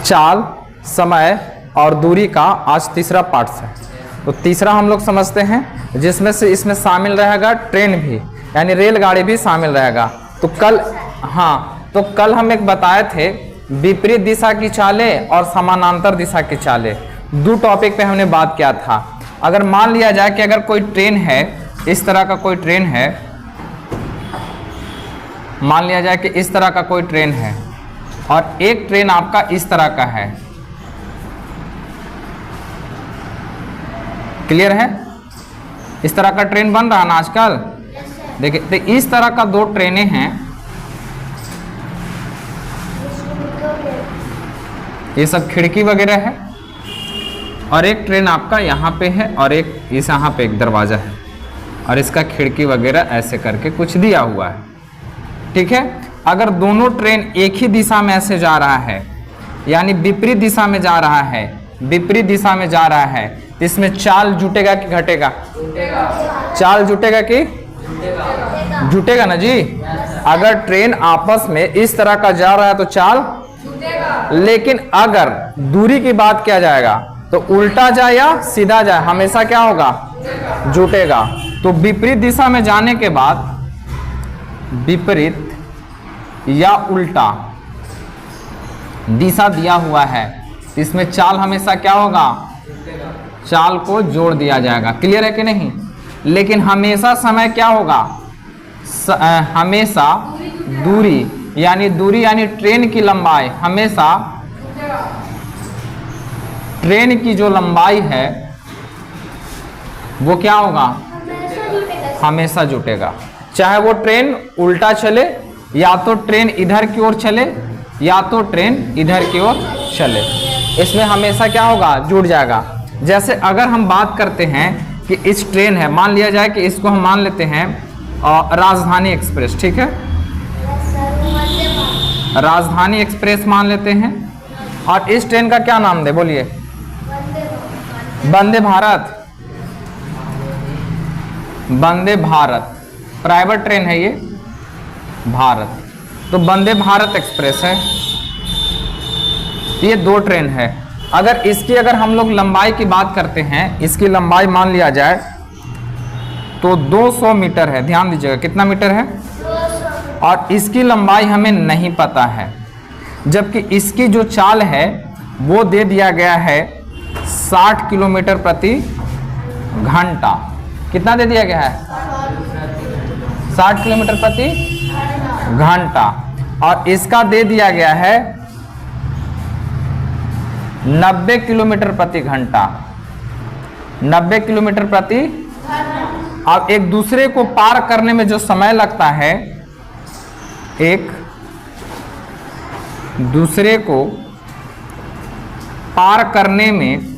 चाल, समय और दूरी का आज तीसरा पार्ट है। तो तीसरा हम लोग समझते हैं, जिसमें से इसमें शामिल रहेगा ट्रेन भी, यानी रेलगाड़ी भी शामिल रहेगा। तो कल हम एक बताए थे विपरीत दिशा की चालें और समानांतर दिशा की चालें, दो टॉपिक पे हमने बात किया था। अगर मान लिया जाए कि अगर कोई ट्रेन है, इस तरह का कोई ट्रेन है, मान लिया जाए कि इस तरह का कोई ट्रेन है और एक ट्रेन आपका इस तरह का है, क्लियर है? इस तरह का ट्रेन बन रहा है ना आजकल। देखिए, तो इस तरह का दो ट्रेनें हैं, ये सब खिड़की वगैरह है, और एक ट्रेन आपका यहाँ पे है और एक इस यहाँ पे एक दरवाजा है, और इसका खिड़की वगैरह ऐसे करके कुछ दिया हुआ है, ठीक है। अगर दोनों ट्रेन एक ही दिशा में ऐसे जा रहा है, यानी विपरीत दिशा में जा रहा है, विपरीत दिशा में जा रहा है, तो इसमें चाल जुटेगा कि घटेगा? चाल जुटेगा कि जुटेगा ना जी। अगर ट्रेन आपस में इस तरह का जा रहा है तो चाल, लेकिन अगर दूरी की बात किया जाएगा तो उल्टा जाए या सीधा जाए, हमेशा क्या होगा? जुटेगा। तो विपरीत दिशा में जाने के बाद विपरीत या उल्टा दिशा दिया हुआ है, इसमें चाल हमेशा क्या होगा? चाल को जोड़ दिया जाएगा, क्लियर है कि नहीं? लेकिन हमेशा समय क्या होगा? हमेशा दूरी यानी ट्रेन की लंबाई, हमेशा ट्रेन की जो लंबाई है वो क्या होगा? हमेशा जुटेगा। चाहे वो ट्रेन उल्टा चले, या तो ट्रेन इधर की ओर चले, या तो ट्रेन इधर की ओर चले, इसमें हमेशा क्या होगा? जुड़ जाएगा। जैसे अगर हम बात करते हैं कि इस ट्रेन है, मान लिया जाए कि इसको हम मान लेते हैं राजधानी एक्सप्रेस, ठीक है, राजधानी एक्सप्रेस मान लेते हैं, और इस ट्रेन का क्या नाम दे? बोलिए। वंदे भारत। वंदे भारत प्राइवेट ट्रेन है ये, भारत, तो वंदे भारत एक्सप्रेस है। ये दो ट्रेन है। अगर हम लोग लंबाई की बात करते हैं, इसकी लंबाई मान लिया जाए तो 200 मीटर है, ध्यान दीजिएगा, कितना मीटर है? 200। और इसकी लंबाई हमें नहीं पता है, जबकि इसकी जो चाल है वो दे दिया गया है 60 किलोमीटर प्रति घंटा। कितना दे दिया गया है? 60 किलोमीटर प्रति घंटा। और इसका दे दिया गया है 90 किलोमीटर प्रति घंटा, 90 किलोमीटर प्रति। अब एक दूसरे को पार करने में जो समय लगता है, एक दूसरे को पार करने में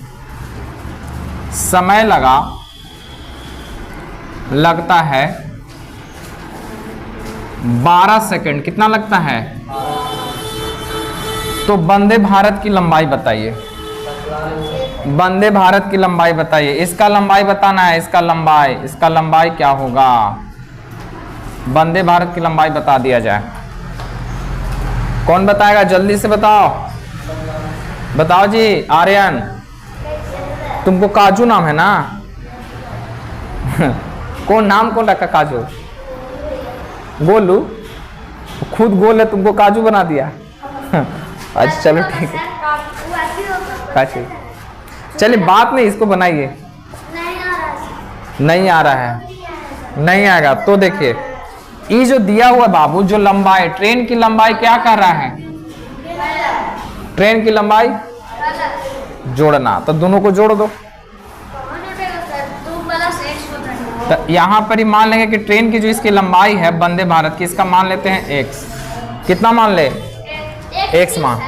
समय लगता है 12 सेकंड। कितना लगता है? तो वंदे भारत की लंबाई बताइए, वंदे भारत की लंबाई बताइए। इसका लंबाई बताना है, इसका लंबाई क्या होगा? वंदे भारत की लंबाई बता दिया जाए। कौन बताएगा? जल्दी से बताओ, बताओ जी। आर्यन, तुमको काजू नाम है ना? कौन नाम कौन रखा काजू? गोलू, खुद गोल है, तुमको काजू बना दिया। अच्छा चलो ठीक है, काजू। चलिए बात नहीं, इसको बनाइए। नहीं आ रहा है, नहीं आएगा तो देखिए, ये जो दिया हुआ बाबू, जो लंबाई, ट्रेन की लंबाई क्या कर रहा है? ट्रेन की लंबाई जोड़ना, तो दोनों को जोड़ दो। तो यहाँ पर ही मान लेंगे कि ट्रेन की जो इसकी लंबाई है वंदे भारत की, इसका मान लेते हैं x। कितना मान ले? x मान,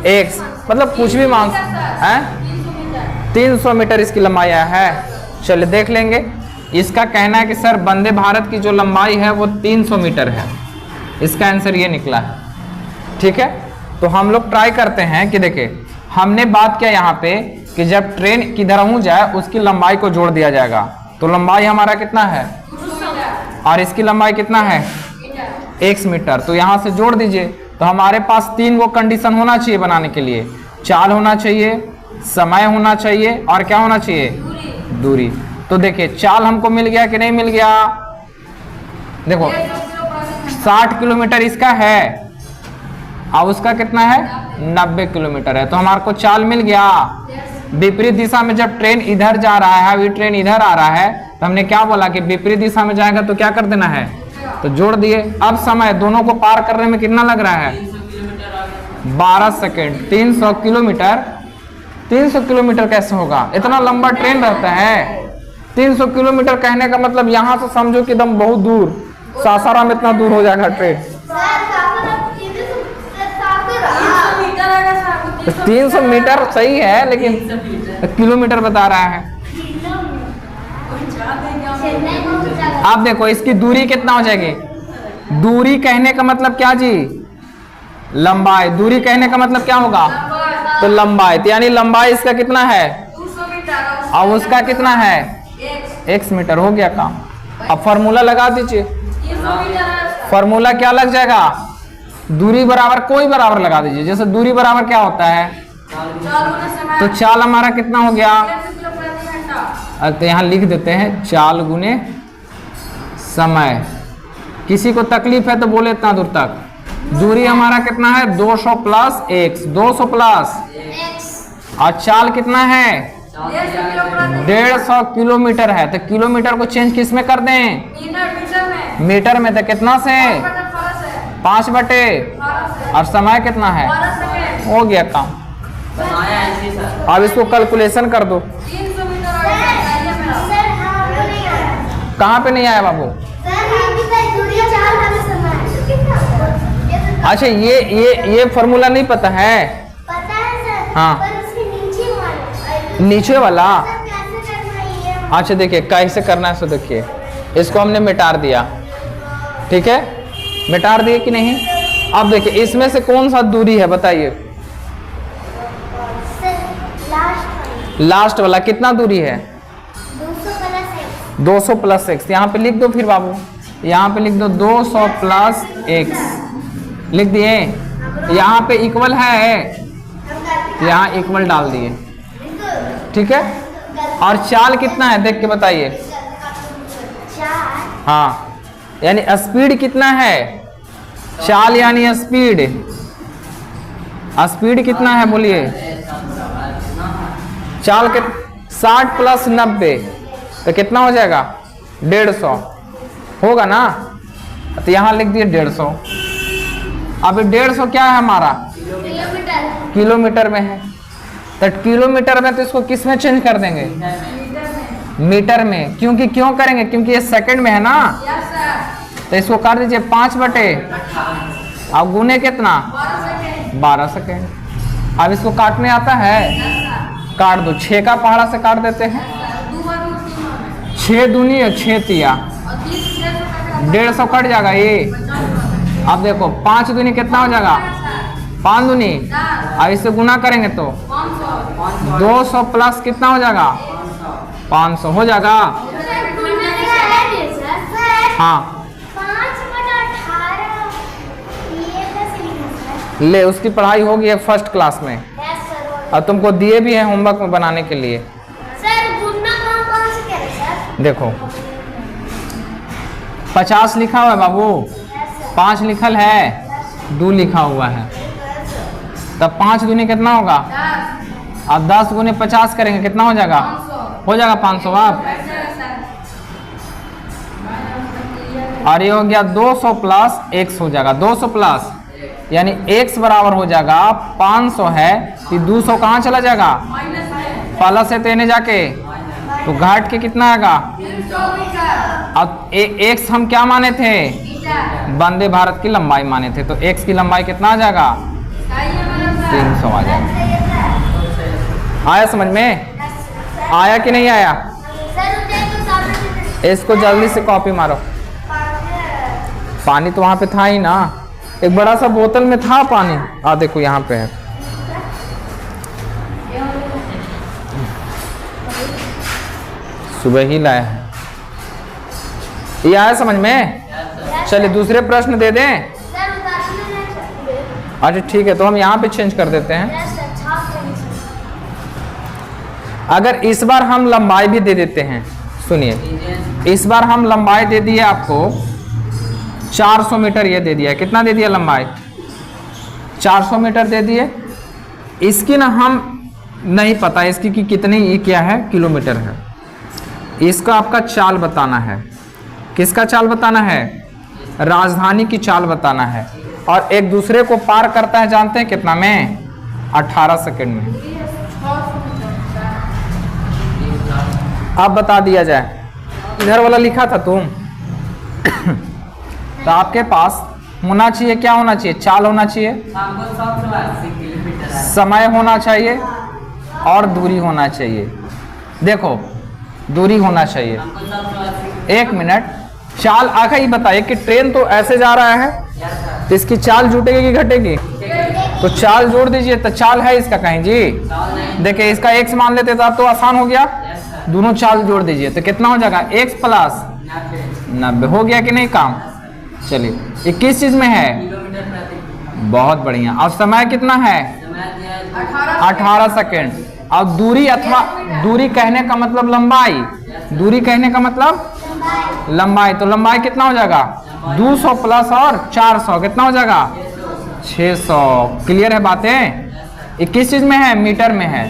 x मतलब कुछ भी मान है, 300 मीटर इसकी लंबाई है। चलिए देख लेंगे। इसका कहना है कि सर वंदे भारत की जो लंबाई है वो 300 मीटर है। इसका आंसर ये निकला है, ठीक है। तो हम लोग ट्राई करते हैं कि देखिए, हमने बात किया यहाँ पे कि जब ट्रेन किधर जाए उसकी लंबाई को जोड़ दिया जाएगा, तो लंबाई हमारा कितना है? और इसकी लंबाई कितना है? x metre. तो यहाँ से जोड़ दीजिए, तो हमारे पास 3 वो कंडीशन होना चाहिए बनाने के लिए। चाल होना चाहिए, समय होना चाहिए और क्या होना चाहिए, दूरी। तो देखिए चाल हमको मिल गया कि नहीं मिल गया, देखो 60 किलोमीटर इसका है और उसका कितना है 90 किलोमीटर है, तो हमारे को चाल मिल गया। विपरीत दिशा में जब ट्रेन इधर जा रहा है, अभी ट्रेन इधर आ रहा है, तो हमने क्या बोला कि विपरीत दिशा में जाएगा तो क्या कर देना है, तो जोड़ दिए। अब समय दोनों को पार करने में कितना लग रहा है, 12 सेकेंड। 300 किलोमीटर, 300 किलोमीटर कैसे होगा, इतना लंबा ट्रेन रहता है। 300 किलोमीटर कहने का मतलब यहाँ से समझो कि एकदम बहुत दूर, सासाराम इतना दूर हो जाएगा ट्रेन। 300 मीटर सही है, लेकिन किलोमीटर बता रहा है। आप देखो इसकी दूरी कितना हो जाएगी, दूरी कहने का मतलब क्या जी, लंबाई। दूरी कहने का मतलब क्या होगा, तो लंबाई, तो यानी लंबाई इसका कितना है, और उसका कितना है, x मीटर। हो गया काम। अब फॉर्मूला लगा दीजिए। फॉर्मूला क्या लग जाएगा, दूरी बराबर कोई बराबर लगा दीजिए। जैसे दूरी बराबर क्या होता है, तो चाल हमारा कितना हो गया, तो यहाँ लिख देते हैं चाल गुने समय। किसी को तकलीफ है तो बोले इतना दूर तक। दूरी हमारा कितना है 200 प्लस x, 200 प्लस, और चाल कितना है 150 किलोमीटर है। तो किलोमीटर को चेंज किस में कर दें, मीटर में। तो कितना से 5 बटे, और समय कितना है, हो गया काम। अब इसको कैलकुलेशन कर दो। कहाँ पे नहीं आया बाबू, अच्छा ये फॉर्मूला नहीं पता है, हाँ नीचे वाला। अच्छा देखिए कैसे करना है, सो देखिए इसको हमने मिटार दिया, ठीक है, मिटार दिए कि नहीं। अब देखिए इसमें से कौन सा दूरी है बताइए, लास्ट वाला कितना दूरी है, 200 प्लस x। यहाँ पे लिख दो फिर बाबू, यहाँ पे लिख दो 200 प्लस x, लिख दिए। यहाँ पे इक्वल है, यहाँ इक्वल डाल दिए, ठीक है। और चाल कितना है देख के बताइए, हाँ यानी स्पीड कितना है, चाल यानी स्पीड, स्पीड कितना है बोलिए, चाल के 60 प्लस 90 तो कितना हो जाएगा 150 होगा ना। तो यहाँ लिख दिए 150। अब 150 क्या है हमारा, किलोमीटर में है। तो किलोमीटर में तो इसको किस में चेंज कर देंगे, मीटर में। क्योंकि क्यों करेंगे, क्योंकि ये सेकंड में है ना। तो इसको कर दीजिए 5 बटे, अब गुने कितना 12 सेकेंड। अब इसको काटने आता है, काट दो, 6 का पहाड़ा से काट देते हैं, 6 दूनी है 6 तिया, 150 कट जाएगा ये। अब देखो 5 दूनी कितना हो जाएगा, 5 दूनी, अब इससे गुना करेंगे तो 200 प्लस कितना हो जाएगा 500 हो जाएगा। हाँ ले, उसकी पढ़ाई होगी है फर्स्ट क्लास में, और तुमको दिए भी हैं होमवर्क में बनाने के लिए। देखो 50 लिखा हुआ है बाबू, 5 लिखल है, 2 लिखा हुआ है, तब 5 दूनी कितना होगा, अब 10 गुने 50 करेंगे कितना हो जाएगा, हो जाएगा 500। आप और ये हो गया 200 प्लस x हो जाएगा, 200 प्लस यानी x बराबर हो जाएगा 500 है, तो 200 कहाँ चला जाएगा, प्लस है तेने जाके, तो घाट के कितना आएगा। अब x हम क्या माने थे, वंदे भारत की लंबाई माने थे, तो x की लंबाई कितना आ जाएगा 300 आ जाएगा। आया समझ में, आया कि नहीं आया। इसको जल्दी से कॉपी मारो। पानी तो वहां पे था ही ना, एक बड़ा सा बोतल में था पानी, देखो यहाँ पे है। सुबह ही लाया है। ये आया समझ में। चलिए दूसरे प्रश्न दे दें। अच्छा ठीक है, तो हम यहाँ पे चेंज कर देते हैं। अगर इस बार हम लंबाई भी दे देते हैं, सुनिए, इस बार हम लंबाई दे दिए आपको 400 मीटर, ये दे दिया, कितना दे दिया लंबाई? 400 मीटर दे दिए। इसकी ना हम नहीं पता इसकी कि कितनी, ये क्या है, किलोमीटर है। इसका आपका चाल बताना है। किसका चाल बताना है? राजधानी की चाल बताना है। और एक दूसरे को पार करता है, जानते हैं कितना में? 18 सेकंड में। अब बता दिया जाए, इधर वाला लिखा था तुम तो आपके पास होना चाहिए, क्या होना चाहिए? चाल होना चाहिए, समय होना चाहिए और दूरी होना चाहिए। देखो, दूरी होना चाहिए। 1 मिनट, चाल आखिर ही बताइए कि ट्रेन तो ऐसे जा रहा है, तो इसकी चाल जुटेगी कि घटेगी? तो चाल जोड़ दीजिए। तो चाल है इसका कहीं जी? देखिए, इसका x मान लेते तो अब तो आसान हो गया। दोनों चाल जोड़ दीजिए तो कितना हो जाएगा? x plus 90। हो गया कि नहीं काम? चलिए, ये किस चीज में है? बहुत बढ़िया। और समय कितना है? 18 सेकेंड। और दूरी अथवा दूरी कहने का मतलब लंबाई, दूरी कहने का मतलब लंबाई। तो लंबाई कितना हो जाएगा? 200 प्लस और 400 कितना हो जाएगा? 600। क्लियर है बातें? ये किस चीज में है? मीटर में है।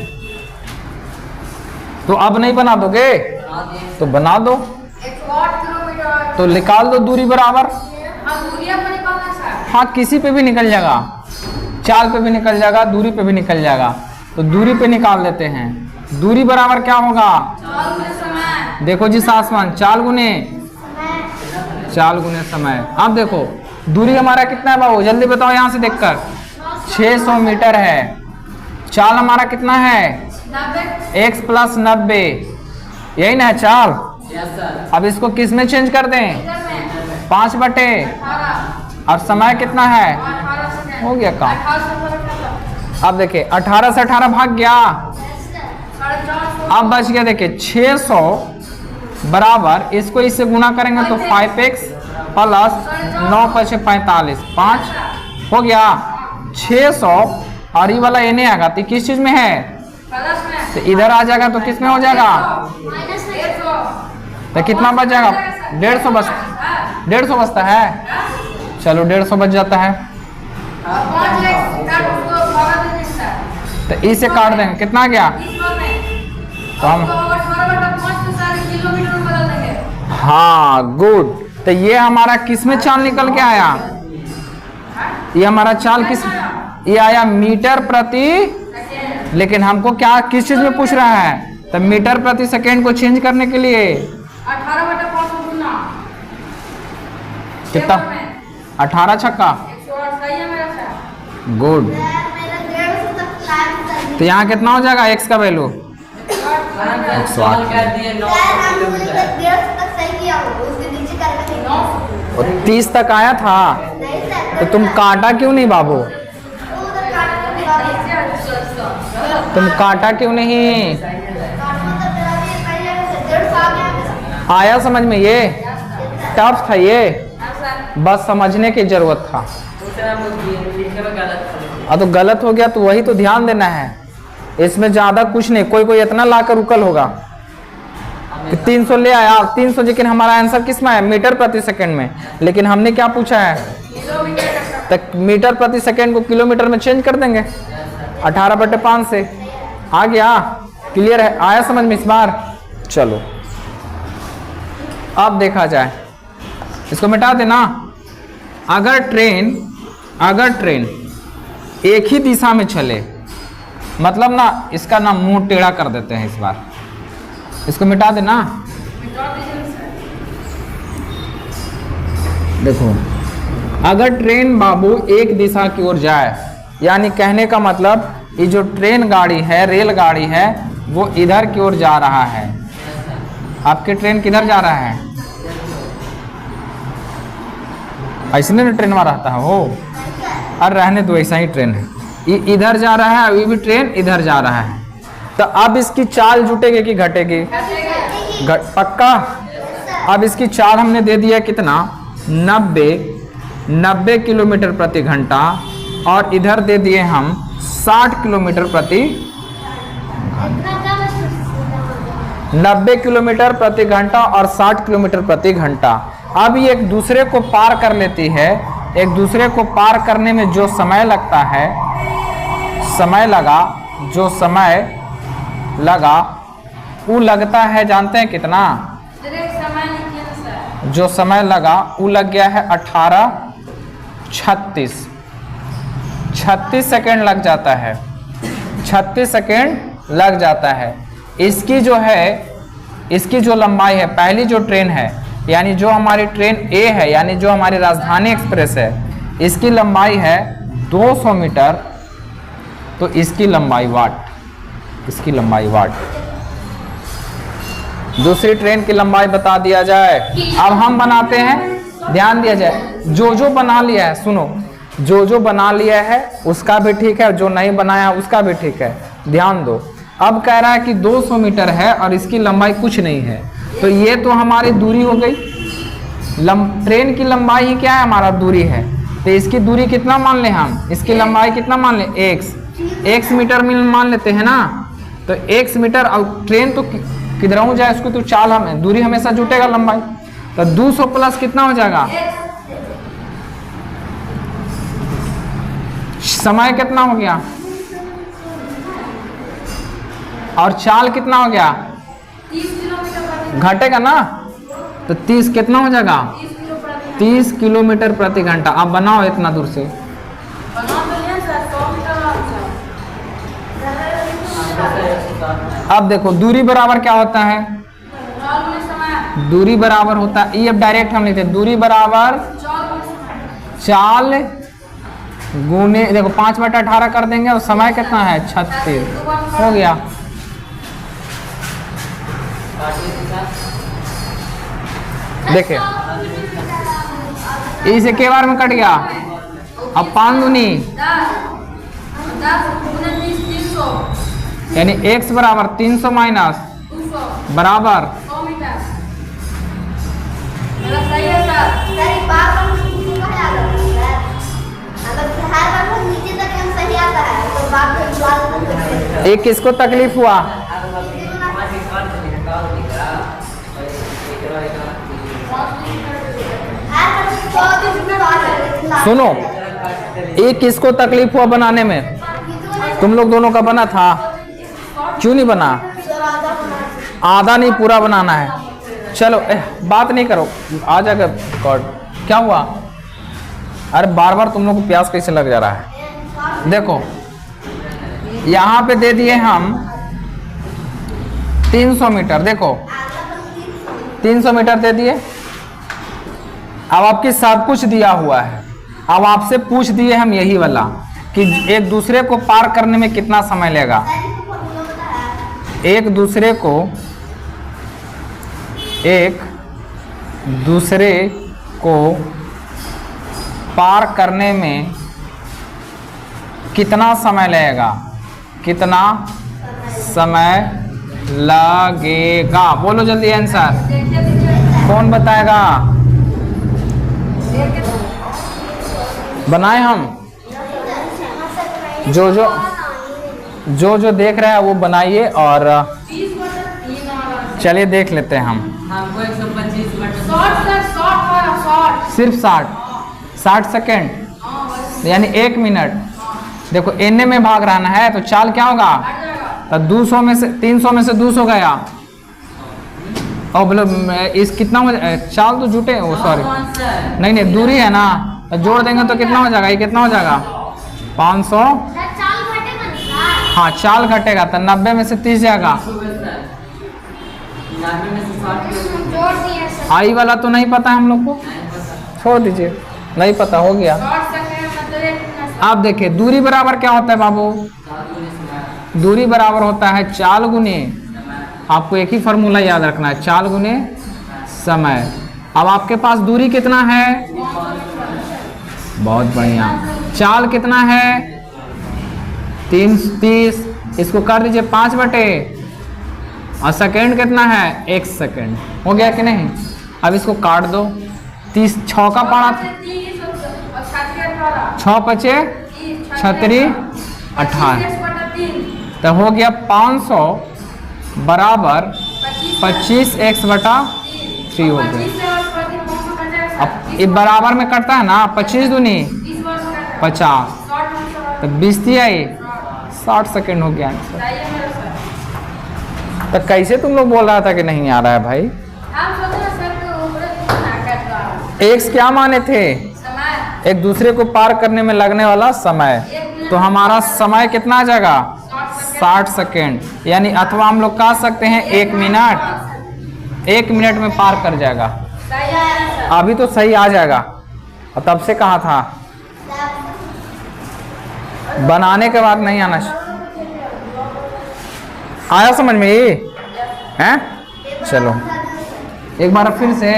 तो अब नहीं बना दोगे तो बना दो, तो निकाल दो दूरी बराबर। हाँ, किसी पे भी निकल जाएगा, चाल पे भी निकल जाएगा, दूरी पे भी निकल जाएगा। तो दूरी पे निकाल लेते हैं। दूरी बराबर क्या होगा? देखो जी सासवान, चाल गुने समय। अब देखो दूरी हमारा कितना है बाबू, जल्दी बताओ यहाँ से देखकर। 600 मीटर है। चाल हमारा कितना है? x plus 90। यही ना है चाल? अब इसको किस में चेंज कर दें? 5 बटे। अब समय कितना है? हो गया काम। अब देखिए, 18 से 18 भाग गया। अब बच गया, देखिए 600 बराबर, इसको इससे गुना करेंगे तो 5x प्लस 9 × 5 = 45। 5 हो गया 600। और ये वाला एने आएगा तो किस चीज में है? तो इधर आ जाएगा तो किस में हो जाएगा? तो कितना बच जाएगा? 150 बचता है। चलो 150 बच जाता है। तो इसे काट देंगे, कितना गया? तो हम, हाँ गुड। तो ये हमारा किस में चाल निकल के आया? ये हमारा चाल किस, ये आया मीटर प्रति। लेकिन हमको क्या, किस चीज में पूछ रहा है? तो मीटर प्रति सेकेंड को चेंज करने के लिए 18/5 कितना? 18 छक्का। गुड। तो यहाँ कितना हो जाएगा x का वैल्यू? 30 तक आया था। तो तुम काटा क्यों नहीं बाबू? तुम काटा क्यों नहीं? आया समझ में? ये टफ था, ये बस समझने की जरूरत था। तो गलत हो गया तो वही तो ध्यान देना है, इसमें ज्यादा कुछ नहीं। कोई इतना लाकर उकल होगा कि 300 ले आया, 300, लेकिन हमारा आंसर किस में है? मीटर प्रति सेकंड में। लेकिन हमने क्या पूछा है? तक मीटर प्रति सेकंड को किलोमीटर में चेंज कर देंगे 18/5 से। आ गया? क्लियर है? आया समझ में इस बार? चलो अब देखा जाए, इसको मिटा देना। अगर ट्रेन एक ही दिशा में चले, मतलब ना इसका ना मुंह टेढ़ा कर देते हैं इस बार, इसको मिटा देना। देखो, अगर ट्रेन बाबू एक दिशा की ओर जाए, यानी कहने का मतलब ये जो ट्रेन गाड़ी है, रेलगाड़ी है, वो इधर की ओर जा रहा है। आपके ट्रेन किधर जा रहा है? ऐसे ना ट्रेन में रहता है वो, और रहने तो ऐसा ही ट्रेन है। ये इधर जा रहा है, अभी भी ट्रेन इधर जा रहा है। तो अब इसकी चाल जुटेगी कि घटेगी? पक्का। अब इसकी चाल हमने दे दिया कितना? 90 किलोमीटर प्रति घंटा, और इधर दे दिए हम 60 किलोमीटर प्रति घंटा। 90 किलोमीटर प्रति घंटा और 60 किलोमीटर प्रति घंटा। अब ये एक दूसरे को पार कर लेती है। एक दूसरे को पार करने में जो समय लगता है, जो समय लगा वो लगता है, जानते हैं कितना? जो समय लगा वो लग गया है 36 सेकेंड लग जाता है। 36 सेकेंड लग जाता है। इसकी जो लंबाई है, पहली जो ट्रेन है, यानी जो हमारी ट्रेन ए है, यानी जो हमारी राजधानी एक्सप्रेस है, इसकी लंबाई है 200 मीटर। तो इसकी लंबाई वाट। दूसरी ट्रेन की लंबाई बता दिया जाए। अब हम बनाते हैं, ध्यान दिया जाए। जो बना लिया है, सुनो, जो बना लिया है उसका भी ठीक है, जो नहीं बनाया उसका भी ठीक है। ध्यान दो। अब कह रहा है कि 200 मीटर है और इसकी लंबाई कुछ नहीं है, तो ये तो हमारी दूरी हो गई। ट्रेन की लंबाई ही क्या है? हमारा दूरी है। तो इसकी दूरी कितना मान ले हम? इसकी लंबाई कितना मान ले? x मीटर में मान लेते हैं ना। तो x मीटर, और ट्रेन तो किधर जाए उसको तो चाल हमें दूरी हमेशा जुटेगा लंबाई। तो 200 प्लस कितना हो जाएगा? समय कितना हो गया? और चाल कितना हो गया? 30 किलोमीटर घटेगा ना। तो 30 कितना हो जाएगा? 30 किलोमीटर प्रति घंटा। आप बनाओ इतना दूर से। अब देखो दूरी बराबर क्या होता है? दूरी बराबर होता है, ये अब डायरेक्ट हम लिखते हैं, दूरी बराबर चाल गुने, देखो 5/18 कर देंगे और समय कितना है? 36 हो गया। देखिए इसे के बार में कट गया। अब 5 दूनी यानी x बराबर 300 माइनस बराबर एक किसको तकलीफ हुआ? सुनो, एक किसको तकलीफ हुआ बनाने में? तुम लोग दोनों का बना था, क्यों नहीं बना? आधा नहीं, पूरा बनाना है। चलो बात नहीं करो, आ जाएगा रिकॉर्ड। क्या हुआ? अरे बार बार तुम लोग को प्यास कैसे लग जा रहा है? देखो यहाँ पे दे दिए हम 300 मीटर। देखो 300 मीटर दे दिए। अब आपके सब कुछ दिया हुआ है। अब आपसे पूछ दिए हम यही वाला कि एक दूसरे को पार करने में कितना समय लगेगा। एक दूसरे को पार करने में कितना समय लगेगा? कितना समय लगेगा? बोलो जल्दी आंसर। कौन बताएगा? बनाए हम? जो देख रहे हैं वो बनाइए और चलिए देख लेते हैं हम। सिर्फ 60 सेकेंड यानी 1 मिनट। देखो एन में भाग रहना है तो चाल क्या होगा? तो 200 में से 300 में से 200 गया। और बोलो इस कितना हो चाल तो जुटे वो, सॉरी नहीं दूरी है ना, तो जोड़ देंगे तो कितना हो जाएगा? ये कितना हो जाएगा? 500। हाँ चाल घटेगा तो 90 में से 30 जाएगा। आई वाला तो नहीं पता हम लोग को, छोड़ दीजिए, नहीं पता, हो गया। आप देखिए दूरी बराबर क्या होता है बाबू? दूरी बराबर होता है चाल गुने, आपको एक ही फॉर्मूला याद रखना है, चाल गुने समय। अब आपके पास दूरी कितना है? बहुत बढ़िया। चाल कितना है? 330। इसको कर दीजिए 5 बटे, और सेकेंड कितना है? 1 सेकेंड। हो गया कि नहीं? अब इसको काट दो। 30 6 का पारा, 6 पचे 36 18, तो हो गया 500 बराबर 25x बटा 3 हो गया। 25 से और प्रति 500 कट जाएगा। अब ये बराबर में कटता है ना, 25 दूनी 20 वर्ष का है। 50, 60 वर्ष का तो 20 दिया ये 60 सेकेंड हो गया आंसर। बताइए मेरे सर। तो कैसे तुम लोग बोल रहा था कि नहीं आ रहा है भाई? आप सोचो ना सर के ऊपर कितना कट रहा है। एक्स क्या माने थे? समय एक दूसरे को पार करने में लगने वाला समय। तो हमारा समय कितना आ जाएगा? 60 सेकेंड। यानी अथवा हम लोग कह सकते हैं 1 मिनट, 1 मिनट में पार कर जाएगा। सही आया सर। अभी तो सही आ जाएगा, और तब से कहा था बनाने के बाद नहीं आना। आया समझ में ये हैं? चलो एक बार फिर से,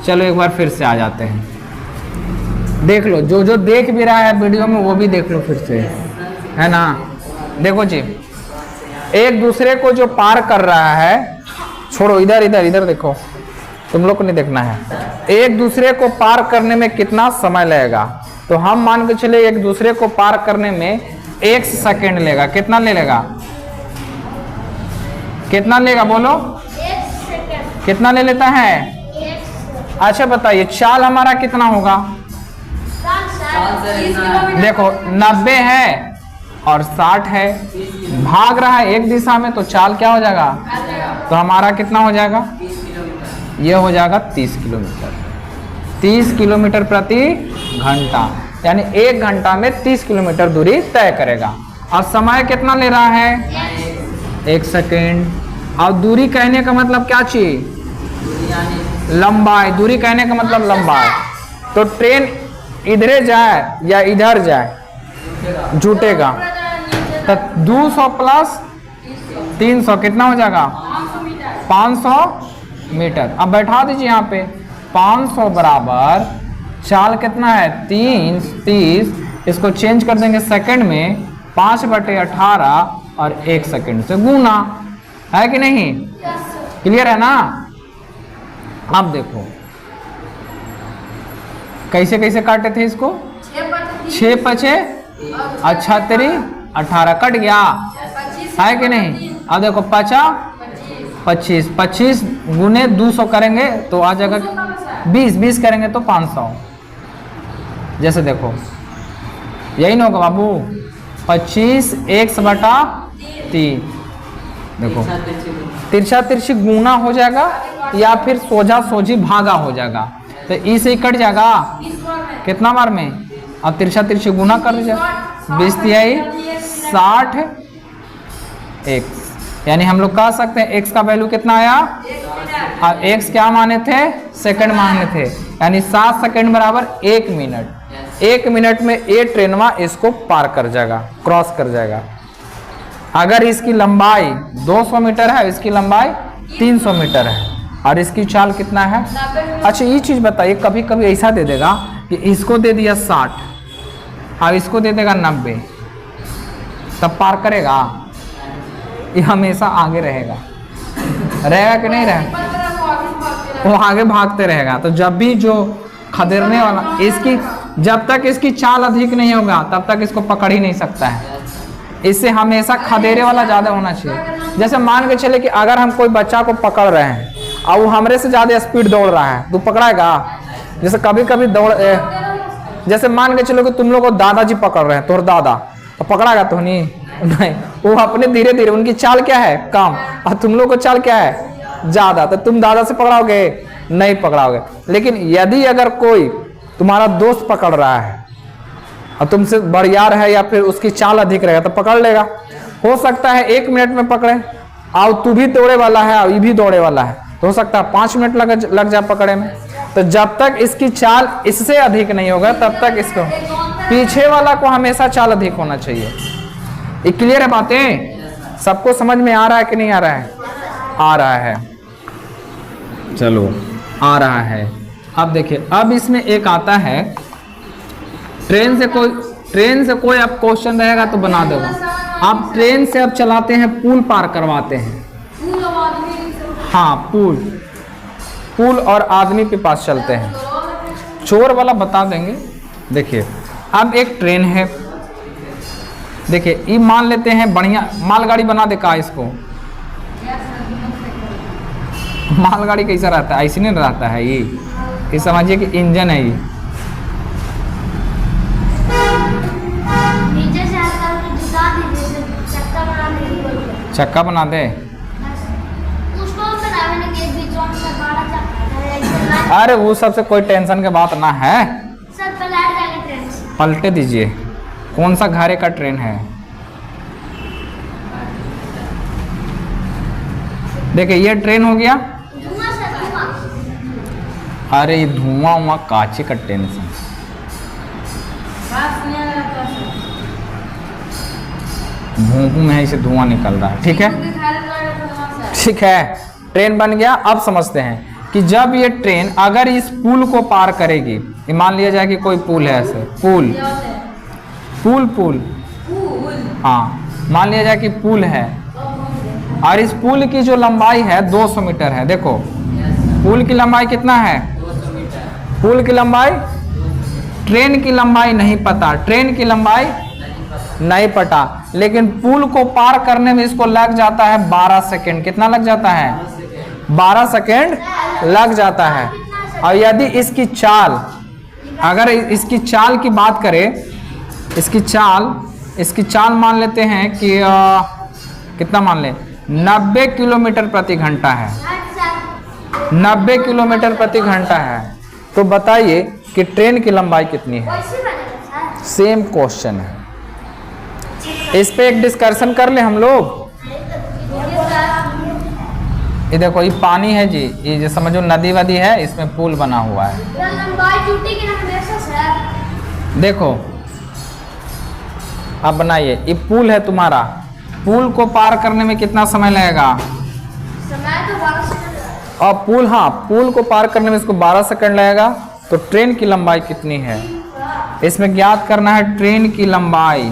चलो एक बार फिर से आ जाते हैं। देख लो, जो जो देख भी रहा है वीडियो में वो भी देख लो फिर से, है ना। देखो जी, एक दूसरे को जो पार कर रहा है, छोड़ो इधर इधर इधर देखो, तुम लोग को नहीं देखना है। एक दूसरे को पार करने में कितना समय लगेगा? तो हम मान के चले एक दूसरे को पार करने में 1 सेकेंड लेगा। कितना ले लेगा? कितना लेगा बोलो? 1 सेकंड। कितना ले लेता है? 1 अच्छा बताइए, चाल हमारा कितना होगा? 30 किलोमीटर। देखो 90 है और 60 है, भाग रहा है एक दिशा में, तो चाल क्या हो जाएगा? तो हमारा कितना हो जाएगा? ये हो जाएगा 30 किलोमीटर। 30 किलोमीटर प्रति घंटा, यानी 1 घंटा में 30 किलोमीटर दूरी तय करेगा। और समय कितना ले रहा है? 1 सेकेंड। और दूरी कहने का मतलब क्या चीज? लंबाई। दूरी कहने का मतलब लंबाई। तो ट्रेन इधरे जाए या इधर जाए, जुटेगा। तो 200 प्लस 300 कितना हो जाएगा? 500 मीटर। 500 मीटर। अब बैठा दीजिए यहाँ पे, 500 बराबर चाल कितना है? 30। इसको चेंज कर देंगे सेकंड में, 5/18 और 1 सेकंड से गुना, है कि नहीं? क्लियर है ना? अब देखो कैसे कैसे काटे थे इसको? 6 पचे अच्छा 18 कट गया, है कि नहीं? अब देखो 25 25 गुने 200 करेंगे तो आ जाएगा 20 करेंगे तो 500। जैसे देखो यही ना होगा बाबू, 25 1/3। देखो तिरछा तिरछी गुना हो जाएगा या फिर सोझा सोझी भागा हो जाएगा। तो ई से ही कट जाएगा कितना बार में? अब तिरछा तिरछी गुना कर दीजिए, 20 तिहाई 60 x, यानी हम लोग कह सकते हैं x का वैल्यू कितना आया? और x क्या माने थे? सेकंड माने थे, यानी 7 सेकंड बराबर 1 मिनट। 1 मिनट में ये ट्रेनवा इसको पार कर जाएगा, क्रॉस कर जाएगा। अगर इसकी लंबाई 200 मीटर है, इसकी लंबाई 300 मीटर है, और इसकी चाल कितना है? अच्छा ये चीज बताइए, कभी कभी ऐसा दे देगा कि इसको दे दिया 60 और इसको दे देगा 90, तब पार करेगा? ये हमेशा आगे रहेगा कि नहीं रहेगा? वो आगे भागते रहेगा। तो जब भी जो खदेड़ने वाला, इसकी जब तक इसकी चाल अधिक नहीं होगा तब तक इसको पकड़ ही नहीं सकता है। इससे हमेशा खदेड़े वाला ज्यादा होना चाहिए। जैसे मान के चले कि अगर हम कोई बच्चा को पकड़ रहे हैं और वो हमरे से ज्यादा स्पीड दौड़ रहा है, तो पकड़ाएगा? जैसे कभी कभी जैसे मान के चलो कि तुम लोग को दादाजी पकड़ रहे हैं, तोर दादा, तो पकड़ाएगा तो नहीं? वो अपने धीरे धीरे, उनकी चाल क्या है? कम, और तुम लोग को चाल क्या है? ज्यादा। तो तुम दादा से पकड़ाओगे? नहीं पकड़ाओगे। लेकिन यदि अगर कोई तुम्हारा दोस्त पकड़ रहा है और तुमसे बड़ियार है या फिर उसकी चाल अधिक रहेगा, तो पकड़ लेगा। हो सकता है 1 मिनट में पकड़े, और तू भी दौड़े वाला है और ये भी दौड़े वाला है, तो हो सकता है 5 मिनट लग जाए पकड़े में। तो जब तक इसकी चाल इससे अधिक नहीं होगा तब तक इसको, पीछे वाला को हमेशा चाल अधिक होना चाहिए। ये क्लियर है बातें? सबको समझ में आ रहा है कि नहीं आ रहा है? आ रहा है, चलो आ रहा है। अब देखिए, अब इसमें एक आता है, ट्रेन से कोई अब क्वेश्चन रहेगा तो बना देगा। आप ट्रेन से अब चलाते हैं, पुल पार करवाते हैं। हाँ, पुल और आदमी के पास चलते हैं। चोर वाला बता देंगे। देखिए अब एक ट्रेन है, देखिए ये मान लेते हैं बढ़िया मालगाड़ी बना दे का इसको, मालगाड़ी कैसा रहता है? ऐसे नहीं रहता है ये समझिए कि इंजन है ये। नीचे से हल्का सा झुका दीजिए, चक्का बना दीजिए। चक्का बना दे? उसको बनाने के बीच में बड़ा चक्का है। अरे वो सबसे कोई टेंशन की बात ना है, सर पलट जाएगा ट्रेन से। पलटे दीजिए। कौन सा घारे का ट्रेन है? देखिए ये ट्रेन हो गया। धुआं सर धुआं। अरे ये धुआं उआं काचे का टेंशन। भूं में इसे धुआं निकल रहा है। ठीक है, ठीक है, ट्रेन बन गया। अब समझते हैं कि जब ये ट्रेन अगर इस पुल को पार करेगी, मान लिया जाए कि कोई पुल है, ऐसे पुल पुल पुल हाँ, मान लिया जाए कि पुल है और इस पुल की जो लंबाई है 200 मीटर है। देखो पुल की लंबाई कितना है? पुल की लंबाई, ट्रेन की लंबाई नहीं पता, ट्रेन की लंबाई नहीं पता, लेकिन पुल को पार करने में इसको लग जाता है 12 सेकेंड। कितना लग जाता है? 12 सेकेंड लग जाता है। और यदि इसकी चाल, अगर इसकी चाल की बात करें, इसकी चाल मान लेते हैं कि कितना मान ले, 90 किलोमीटर प्रति घंटा है। 90 किलोमीटर प्रति घंटा है। तो बताइए कि ट्रेन की लंबाई कितनी है? सेम क्वेश्चन है, इस पे एक डिस्कशन कर ले हम लोग। ये देखो ये पानी है जी, ये जो समझो नदी वदी है, इसमें पुल बना हुआ है। देखो अब बनाइए, ये पुल है तुम्हारा, पुल को पार करने में कितना समय लगेगा? समय तो 12 सेकंड। और पुल, हाँ पुल को पार करने में इसको 12 सेकंड लगेगा। तो ट्रेन की लंबाई कितनी है इसमें ज्ञात करना है। ट्रेन की लंबाई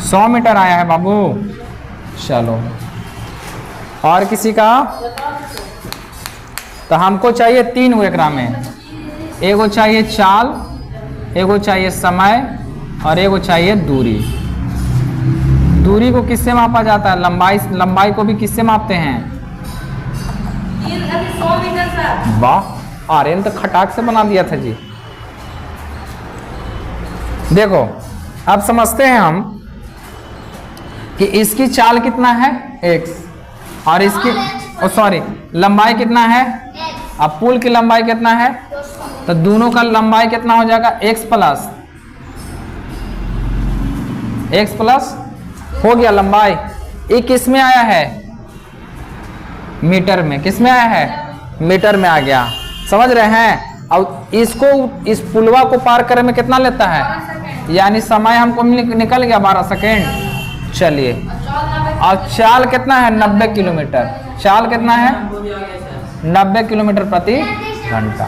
100 मीटर आया है बाबू। चलो और किसी का? तो हमको चाहिए 3 गो एकरा में, एगो चाहिए चाल, एगो चाहिए समय और एगो चाहिए दूरी। दूरी को किससे मापा जाता है? लंबाई को भी किससे मापते हैं? 100 मीटर सर। वाह, आर्यन तो खटाक से बना दिया था जी। देखो अब समझते हैं हम कि इसकी चाल कितना है x और इसकी सॉरी लंबाई कितना है। अब पुल की लंबाई कितना है? तो दोनों का लंबाई कितना हो जाएगा? x प्लस हो गया लंबाई। ये किस में आया है? मीटर में। किस में आया है? मीटर में आ गया। समझ रहे हैं? और इसको, इस पुलवा को पार करने में कितना लेता है? यानी समय हमको निकल गया 12 सेकेंड। चलिए और चाल कितना है? 90 किलोमीटर। चाल कितना है? 90 किलोमीटर प्रति घंटा।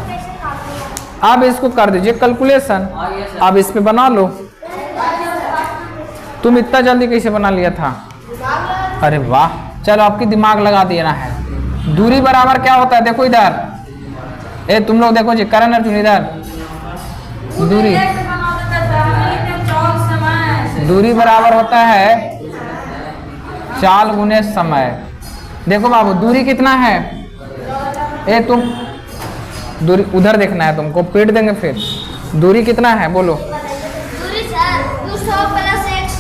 अब इसको कर दीजिए कैलकुलेशन। अब इस पे बना लो। तुम इतना जल्दी कैसे बना लिया था? अरे वाह, चलो आपकी दिमाग लगा देना है। दूरी बराबर क्या होता है? देखो इधर, ए तुम लोग देखो जी, करण अर्जुन इधर। दूरी बराबर होता है चाल गुने समय। देखो बाबू दूरी कितना है? ए तुम दूरी उधर देखना है तुमको, पीट देंगे फिर। दूरी कितना है बोलो? दूरी सर 200 प्लस x।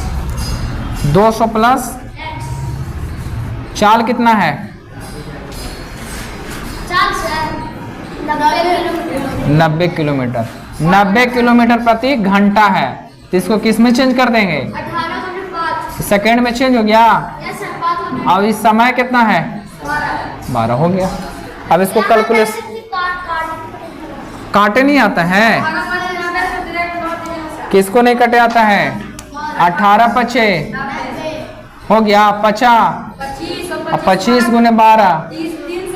200 प्लस चाल कितना है? चाल सर 90 किलोमीटर। 90 किलोमीटर प्रति घंटा है। तो इसको किस में चेंज कर देंगे? 18 सेकेंड में चेंज हो गया। यस सर, बात हो गई। अब इस समय कितना है? 12 हो गया। अब इसको कैलकुलेशन, काटे नहीं आता है। किसको नहीं कटे आता है? 18 पचे हो गया 50। अब 25 गुने 12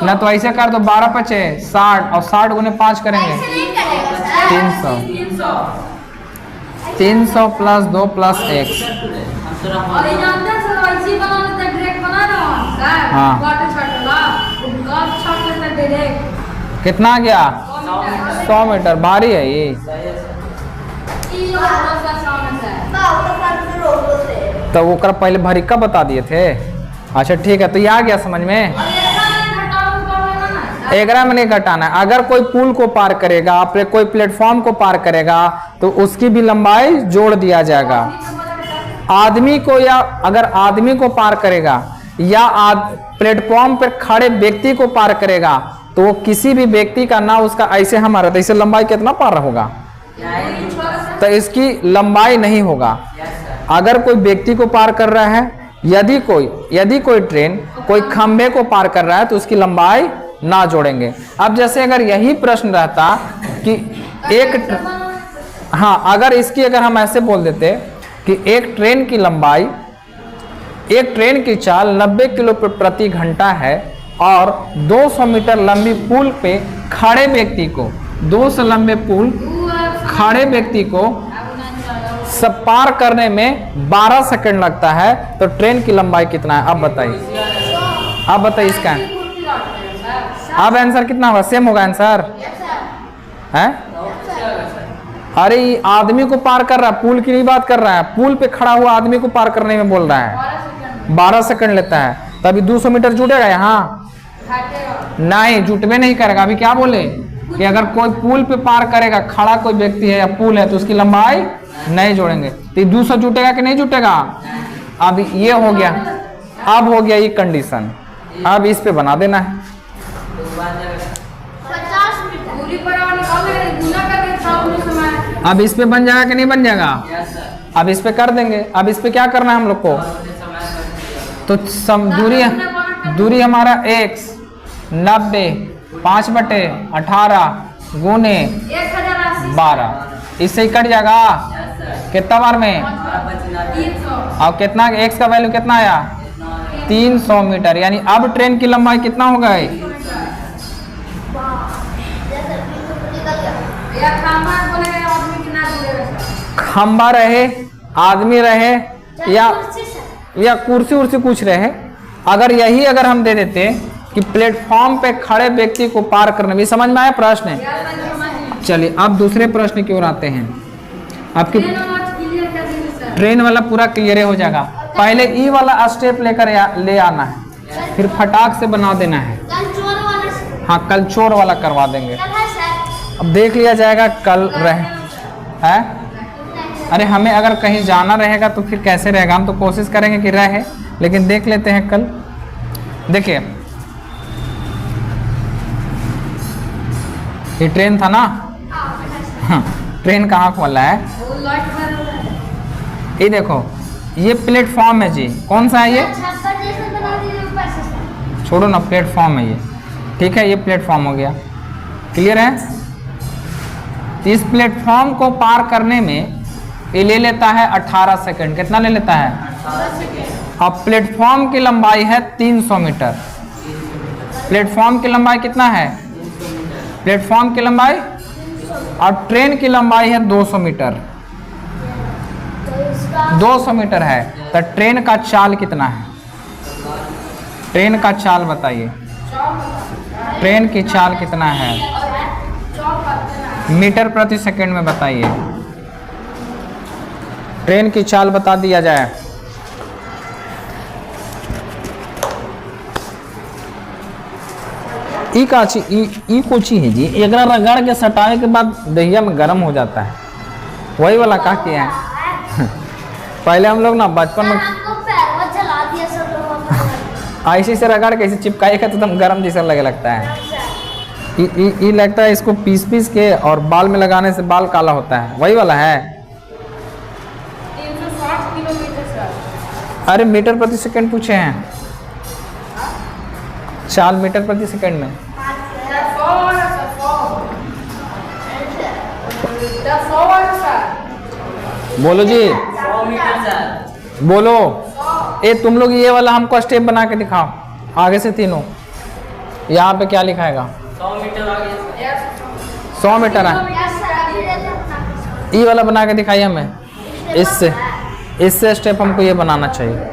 ना, तो ऐसे कर दो 12 पचे 60 और 60 गुने 5 करेंगे 300। 300 प्लस 2 प्लस x। हाँ कितना आ गया? 100 मीटर। भारी है ये। तो वो कर पहले भरी कब बता दिए थे? अच्छा ठीक है, तो ये आ गया समझ में। और ये घटाओ ना। एगरा में नहीं घटाना है। अगर कोई पुल को पार करेगा, कोई प्लेटफॉर्म को पार करेगा तो उसकी भी लंबाई जोड़ दिया जाएगा। आदमी को, या अगर आदमी को पार करेगा या प्लेटफॉर्म पर खड़े व्यक्ति को पार करेगा तो वो किसी भी व्यक्ति का ना उसका ऐसे हमारा, तो इससे लंबाई कितना पार होगा, तो इसकी लंबाई नहीं होगा। अगर कोई व्यक्ति को पार कर रहा है, यदि कोई ट्रेन कोई खंभे को पार कर रहा है तो उसकी लंबाई ना जोड़ेंगे। अब जैसे अगर यही प्रश्न रहता कि अगर इसकी अगर हम ऐसे बोल देते कि एक ट्रेन की चाल 90 किलो प्रति घंटा है और 200 मीटर लंबी पुल पे खड़े व्यक्ति को, 200 लंबे पुल खड़े व्यक्ति को सब पार करने में 12 सेकंड लगता है, तो ट्रेन की लंबाई कितना है? अब बताइए इसका अब आंसर कितना होगा? सेम होगा आंसर है? अरे ये आदमी को पार कर रहा है, पुल की नहीं बात कर रहा है। पुल पे खड़ा हुआ आदमी को पार करने में बोल रहा है 12 सेकंड लेता है, तभी 200 मीटर जुटेगा यहाँ? नहीं, जुटवे नहीं करेगा। अभी क्या बोले कि अगर कोई पुल पे पार करेगा, खड़ा कोई व्यक्ति है या पुल है, तो उसकी लंबाई नहीं जोड़ेंगे। तो 200 जुटेगा कि नहीं जुटेगा? अब ये हो गया, अब हो गया ये कंडीशन। अब इस पे बना देना है। 50 मीटर। अब इस पे बन जाएगा कि नहीं बन जाएगा? अब इस पे कर देंगे। अब इस पे क्या करना है हम लोग को? तो दूरी हमारा x 90 5/18 गुने 12, इससे ही कट जाएगा। कितना बार में? अब कितना x का वैल्यू कितना आया? 300 मीटर। यानी अब ट्रेन की लंबाई कितना हो गई? खंबा रहे, आदमी रहे या कुर्सी उर्सी कुछ रहे, अगर हम दे देते कि प्लेटफॉर्म पे खड़े व्यक्ति को पार करना, भी समझ में आया प्रश्न? चलिए अब दूसरे प्रश्न की ओर आते हैं। आपकी ट्रेन वाला पूरा क्लियर हो जाएगा। पहले ई वाला स्टेप लेकर ले आना है, फिर फटाक से बना देना है। हाँ, कल चोर वाला करवा देंगे। अब देख लिया जाएगा कल है। अरे हमें अगर कहीं जाना रहेगा तो फिर कैसे रहेगा? हम तो कोशिश करेंगे कि रहे, लेकिन देख लेते हैं कल। देखिए ये ट्रेन था ना, ट्रेन कहाँ खोला है? ये देखो, ये प्लेटफॉर्म है जी। कौन सा है ये? छोड़ो ना, प्लेटफॉर्म है ये। ठीक है, ये प्लेटफॉर्म हो गया। क्लियर है? इस प्लेटफॉर्म को पार करने में ये ले लेता है 18 सेकंड। कितना ले लेता है? अब प्लेटफॉर्म की लंबाई है 300 मीटर। प्लेटफॉर्म की लंबाई कितना है? प्लेटफॉर्म की लंबाई, और ट्रेन की लंबाई है 200 मीटर। 200 मीटर है, तो ट्रेन का चाल कितना है? ट्रेन का चाल बताइए। ट्रेन की चाल कितना है? मीटर प्रति सेकंड में बताइए। ट्रेन की चाल बता दिया जाए। ई काची ई कोची है जी। एक रगड़ के सटाए के बाद दहिया में गर्म हो जाता है, वही वाला का किया है। पहले हम लोग ना बचपन में ऐसे से रगड़ के ऐसे चिपकाएगा तो एकदम गर्म जैसा लगता है। ये लगता है इसको पीस के और बाल में लगाने से बाल काला होता है, वही वाला है। 360 किलोमीटर। अरे मीटर प्रति सेकंड पूछे हैं, चाल मीटर प्रति सेकंड में। बोलो जी, 100 मीटर सर। बोलो। ए तुम लोग ये वाला हमको स्टेप बना के दिखाओ आगे से तीनों। यहाँ पे क्या लिखाएगा? 100 मीटर आगे। 100 मीटर है। ये वाला बना के दिखाइए हमें। इससे स्टेप हमको ये बनाना चाहिए।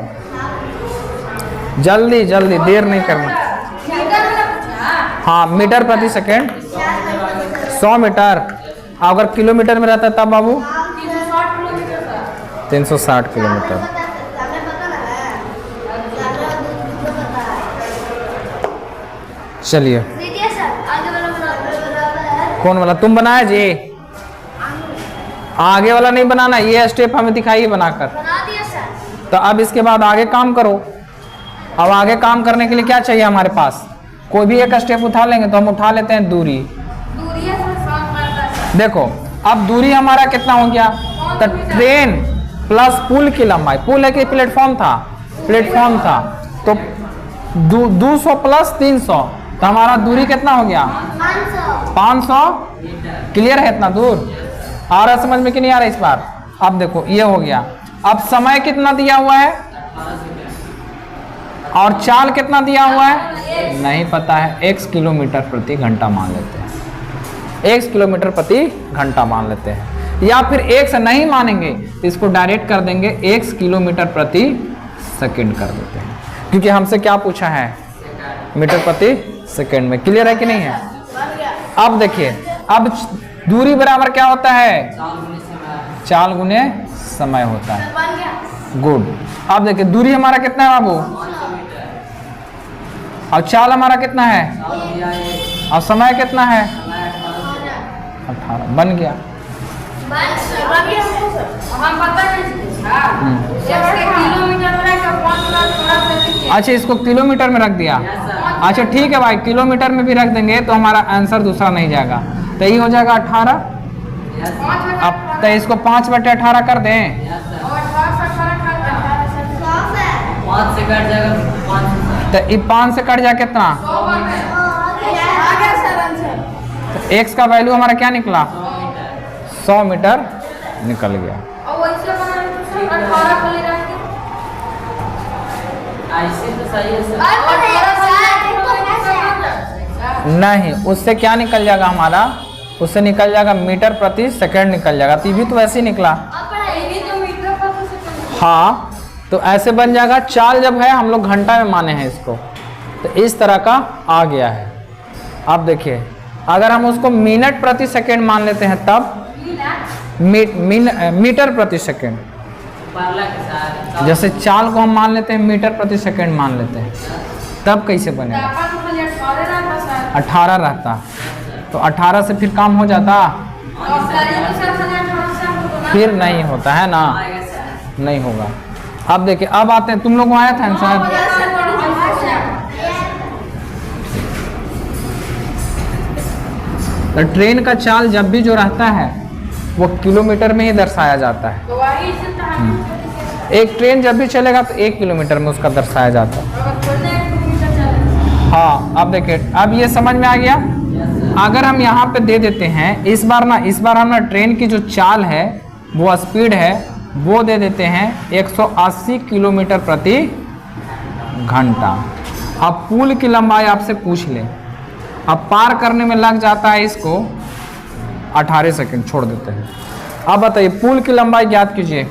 जल्दी जल्दी, देर नहीं करना। हाँ, मीटर प्रति सेकंड 100 मीटर। अगर किलोमीटर में रहता तब बाबू 360 किलोमीटर। चलिए दीजिए सर, आगे वाला बना। कौन वाला तुम बनाया जी? आगे वाला नहीं बनाना, ये स्टेप हमें दिखाइए बनाकर। बना दिया सर। तो अब इसके बाद आगे काम करो। अब आगे काम करने के लिए क्या चाहिए हमारे पास? कोई भी एक स्टेप उठा लेंगे तो हम उठा लेते हैं दूरी। दूरी है सर, 7 मीटर। देखो अब दूरी हमारा कितना हो गया? तो ट्रेन प्लस पुल की लंबाई, पुल है कि प्लेटफॉर्म था? प्लेटफॉर्म था। तो 200 प्लस 300, तो हमारा दूरी कितना हो गया? 500। 500। क्लियर है इतना दूर? आ रहा समझ में कि नहीं आ रहा इस बार? अब देखो ये हो गया। अब समय कितना दिया हुआ है और चाल कितना दिया हुआ है नहीं पता है। x किलोमीटर प्रति घंटा मान लेते हैं, x किलोमीटर प्रति घंटा मान लेते हैं। या फिर x नहीं मानेंगे तो इसको डायरेक्ट कर देंगे, x किलोमीटर प्रति सेकंड कर देते हैं, क्योंकि हमसे क्या पूछा है? मीटर प्रति सेकंड में। क्लियर है कि नहीं है? अब देखिए, अब दूरी बराबर क्या होता है? चाल गुने समय होता है। बन गया। गुड। अब देखिए दूरी हमारा कितना है बाबू? और चाल हमारा कितना है? और समय कितना है? 18। बन गया। हम पता अच्छा इसको किलोमीटर में रख दिया। अच्छा ठीक है भाई, किलोमीटर में भी रख देंगे तो हमारा आंसर दूसरा नहीं जाएगा, तो ये हो जाएगा 18। अब तो इसको 5/18 कर दें। 5 से कट जाएगा 5। तो ये 5 से कट जाए कितना? तो x का वैल्यू हमारा क्या निकला? 100 मीटर निकल गया। ऐसे तो सही है सर। नहीं, उससे क्या निकल जाएगा हमारा? उससे निकल जाएगा मीटर प्रति सेकंड निकल जाएगा। तो ये भी तो वैसे ही निकला। हाँ तो ऐसे बन जाएगा। चाल जब है हम लोग घंटा में माने हैं इसको, तो इस तरह का आ गया है। अब देखिए अगर हम उसको मिनट प्रति सेकंड मान लेते हैं तब मीटर प्रति सेकंड। जैसे चाल को हम मान लेते हैं मीटर प्रति सेकंड मान लेते हैं, तब कैसे बनेगा? 18 रहता, तो 18 से फिर काम हो जाता, फिर नहीं होता है ना, नहीं होगा। अब देखिए अब आते हैं, तुम लोग को आया था आंसर? तो ट्रेन का चाल जब भी जो रहता है वो किलोमीटर में ही दर्शाया जाता है। एक ट्रेन जब भी चलेगा तो 1 किलोमीटर में उसका दर्शाया जाता है। हाँ अब देखिए, अब ये समझ में आ गया। अगर हम यहाँ पे दे देते हैं इस बार हम ना ट्रेन की जो चाल है वो स्पीड है वो दे देते हैं 180 किलोमीटर प्रति घंटा। अब पुल की लंबाई आपसे पूछ ले, अब पार करने में लग जाता है इसको 18 सेकंड, छोड़ देते हैं। अब बताइए पुल की लंबाई ज्ञात कीजिए।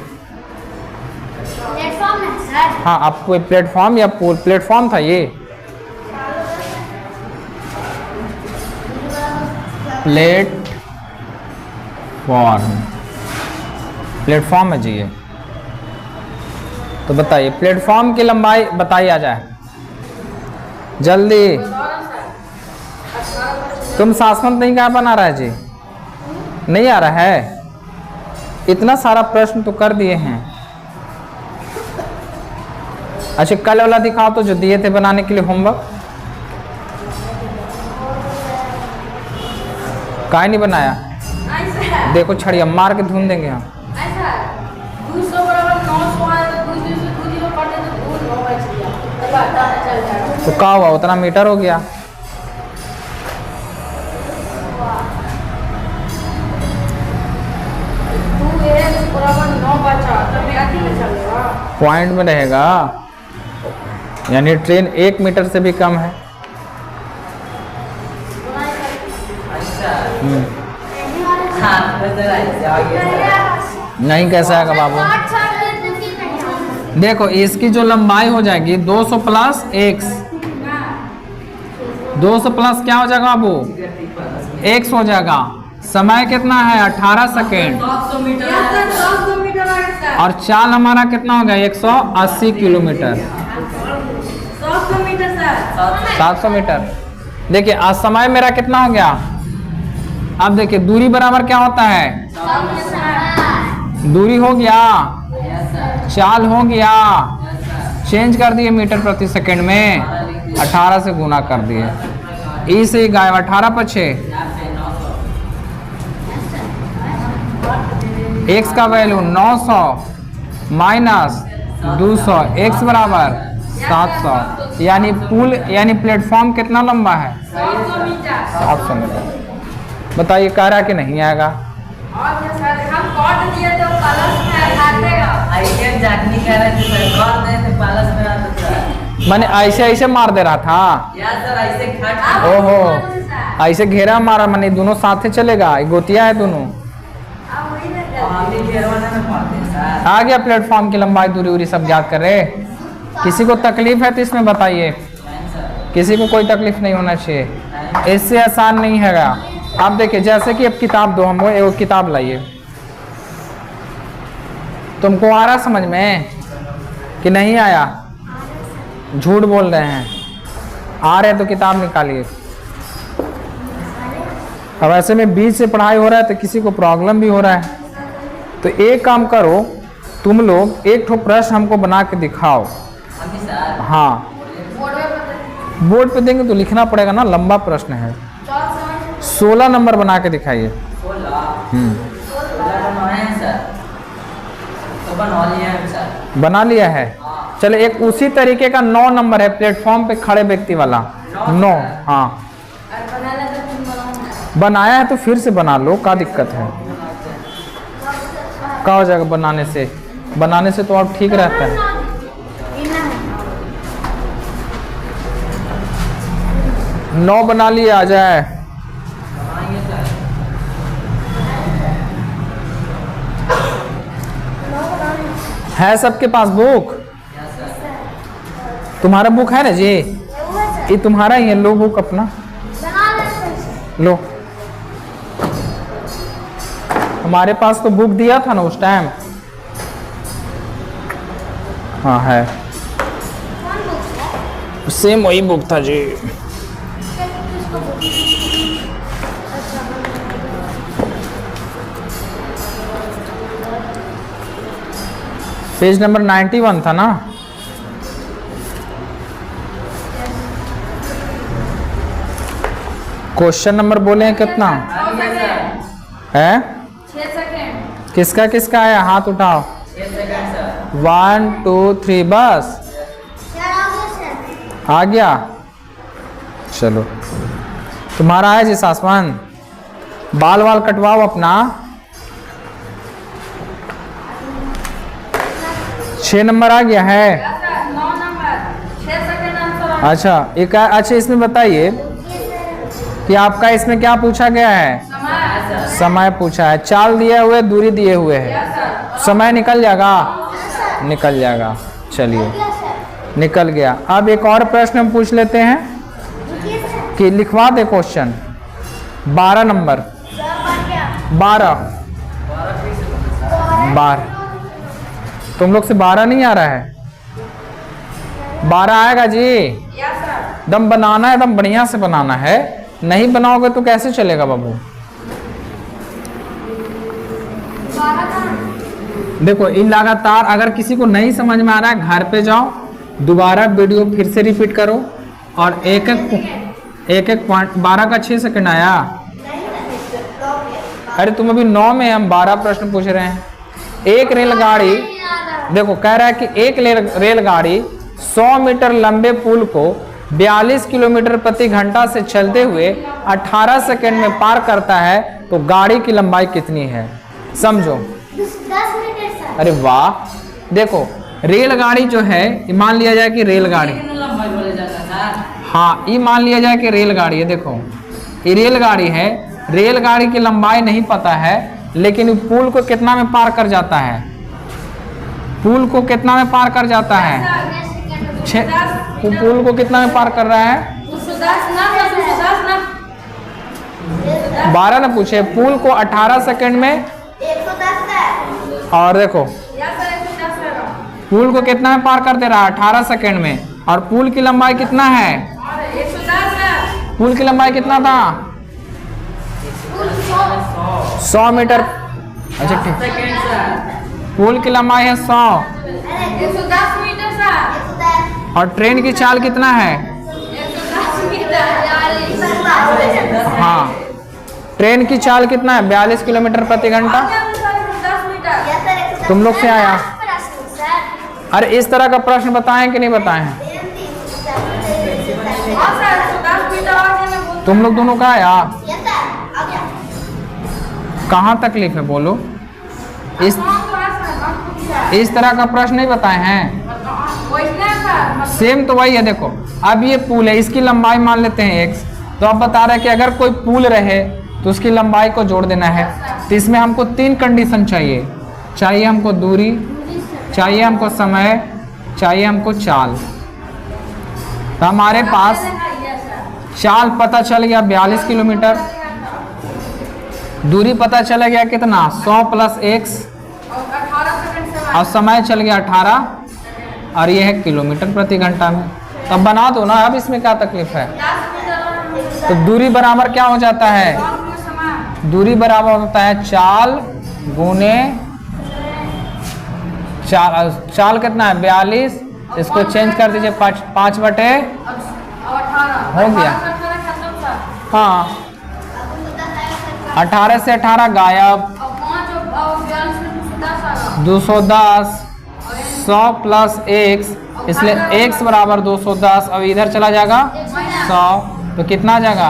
प्लेटफॉर्म है सर। हाँ आपको प्लेटफॉर्म या पुल? प्लेटफॉर्म था ये, प्लेटफॉर्म है जी ये। तो बताइए प्लेटफॉर्म की लंबाई बताइए, आ जाए जल्दी। तुम शासमंत नहीं कहाँ बना रहा है जी? नहीं आ रहा है? इतना सारा प्रश्न तो कर दिए हैं। अच्छा कल वाला दिखाओ तो, जो दिए थे बनाने के लिए होमवर्क। काहे नहीं बनाया? देखो छड़िया मार के धुन देंगे हम। तो क्या हुआ, उतना मीटर हो गया। पॉइंट में रहेगा, यानी ट्रेन 1 मीटर से भी कम है। नहीं कैसा आएगा बाबू? देखो इसकी जो लंबाई हो जाएगी 200 प्लस x, 200 प्लस क्या हो जाएगा बाबू? x हो जाएगा। समय कितना है? 18 सेकेंड। और चाल हमारा कितना हो गया? 180 किलोमीटर। 700 मीटर। देखिए आज समय मेरा कितना हो गया। अब देखिए दूरी बराबर क्या होता है, दूरी हो गया, चाल हो गया, चेंज कर दिए मीटर प्रति सेकंड में, 18 से गुना कर दिए। ई से गायब, 18 पछे x का वैल्यू 900 माइनस 200, x बराबर 700, यानी पुल यानी प्लेटफॉर्म कितना लंबा है, 700 मीटर। बताइए कह रहा कि नहीं आएगा। मैंने ऐसे ऐसे मार दे रहा था। ओहो ऐसे घेरा मारा, मैंने दोनों साथ चलेगा, गोतिया है दोनों। आ गया प्लेटफॉर्म की लंबाई, दूरी उरी सब याद कर रहे। किसी को तकलीफ है तो इसमें बताइए, किसी को कोई तकलीफ नहीं होना चाहिए, इससे आसान नहीं हैगा। आप देखिए जैसे कि अब किताब दो, हमको एक किताब लाइए। तुमको आ रहा समझ में कि नहीं आया? झूठ बोल रहे हैं, आ रहे तो किताब निकालिए। अब ऐसे में बीच से पढ़ाई हो रहा है तो किसी को प्रॉब्लम भी हो रहा है, तो एक काम करो तुम लोग, एक ठो प्रश्न हमको बना के दिखाओ। हाँ बोर्ड पे देंगे तो लिखना पड़ेगा ना, लंबा प्रश्न है। 16 नंबर बना के दिखाइए। बना लिया है, चलो एक उसी तरीके का 9 नंबर है, प्लेटफॉर्म पे खड़े व्यक्ति वाला 9। हाँ बनाया है तो फिर से बना लो, क्या दिक्कत है? क्या हो जाएगा बनाने से? बनाने से तो और ठीक रहता है। नौ बना लिए, आ जाए। है सबके पास बुक? तुम्हारा बुक है ना जी? ये तुम्हारा ही है, लो बुक अपना लो। हमारे पास तो बुक दिया था ना उस टाइम। हाँ है, सेम वही बुक था जी। पेज नंबर 91 था ना। क्वेश्चन नंबर बोले हैं कितना है? 6 सेकंड। किसका किसका है? हाथ उठाओ। 1 2 3 बस आ गया। चलो तुम्हारा है जी सासवान, बाल वाल कटवाओ अपना। 6 नंबर आ गया है। 9 नंबर 6 सेकंड आंसर। अच्छा एक अच्छा इसमें बताइए कि आपका इसमें क्या पूछा गया है? समय पूछा है। चाल दिए हुए, दूरी दिए हुए है, समय निकल जाएगा, निकल जाएगा। चलिए निकल गया। अब एक और प्रश्न हम पूछ लेते हैं कि लिखवा दे क्वेश्चन। 12 नंबर 12 तुम लोग से 12 नहीं आ रहा है? 12 आएगा जी। दम बनाना है, दम बढ़िया से बनाना है, नहीं बनाओगे तो कैसे चलेगा बाबू? देखो इन लगातार, अगर किसी को नहीं समझ में आ रहा है घर पे जाओ, दोबारा वीडियो फिर से रिपीट करो और एक एक पॉइंट। 12 का 6 सेकंड आया। अरे तुम अभी 9 में, हम 12 प्रश्न पूछ रहे हैं। एक रेलगाड़ी, देखो कह रहा है कि एक रेलगाड़ी 100 मीटर लंबे पुल को 42 किलोमीटर प्रति घंटा से चलते हुए 18 सेकंड में पार करता है, तो गाड़ी की लंबाई कितनी है? समझो। 10 मीटर सर। अरे वाह, देखो रेलगाड़ी जो है, मान लिया जाए कि रेलगाड़ी, हाँ ये मान लिया जाए कि रेलगाड़ी है। देखो ये रेलगाड़ी है, रेलगाड़ी की लंबाई नहीं पता है, लेकिन पुल को कितना में पार कर जाता है? पुल को कितना में पार कर जाता है? पुल को कितना में पार कर रहा है? 12 न पूछे, पुल को 18 सेकंड में। 110 और देखो पुल को कितना में पार कर दे रहा है? 18 सेकंड में। और पुल की लंबाई कितना है? पुल की लंबाई कितना था? 100 मीटर। अच्छा ठीक, सेकंड सर। पुल की लंबाई है 100 110 मीटर सर। और ट्रेन की चाल कितना है? 110 मीटर। हाँ, ट्रेन की चाल कितना है? 42 किलोमीटर प्रति घंटा। 10 मीटर। तुम लोग से आया। अरे इस तरह का प्रश्न बताएं कि नहीं बताएं? तुम लोग दोनों का आया। कहाँ तकलीफ है बोलो? इस तरह का प्रश्न नहीं बताए हैं। सेम तो वही है। देखो अब ये पुल है, इसकी लंबाई मान लेते हैं x, तो अब बता रहे हैं कि अगर कोई पुल रहे तो उसकी लंबाई को जोड़ देना है। तो इसमें हमको 3 कंडीशन चाहिए। चाहिए हमको दूरी, चाहिए हमको समय, चाहिए हमको चाल। तो हमारे पास चाल पता चल गया 42 किलोमीटर, दूरी पता चला गया कितना 100 + x, और समय चल गया 18, और ये है किलोमीटर प्रति घंटा में। तब बना दो ना, अब इसमें क्या तकलीफ है? तो दूरी बराबर क्या हो जाता है? दूरी बराबर होता है चाल गुने चाल कितना है? 42। इसको चेंज कर दीजिए 5 बटे हो गया। हाँ, 18 से 18 गायब, 210, 100 + x, इसलिए x बराबर 210। अब इधर चला जाएगा 100, तो कितना आ जाएगा?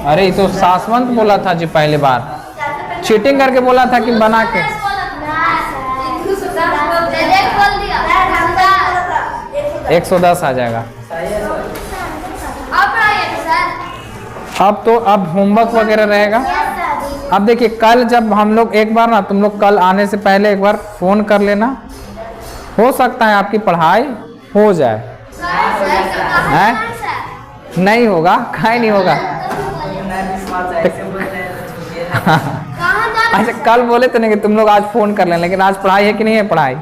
अरे ये तो सासवंत बोला था जी, पहले बार चीटिंग करके बोला था कि बना के। 110 आ जाएगा। अब होमवर्क वगैरह रहेगा। अब देखिए कल जब हम लोग एक बार ना, तुम लोग कल आने से पहले एक बार फोन कर लेना, हो सकता है आपकी पढ़ाई हो जाए। है? नहीं होगा, काहे नहीं होगा? अच्छा कल बोले तो नहीं कि तुम लोग आज फोन कर लें, लेकिन आज पढ़ाई है कि नहीं है? पढ़ाई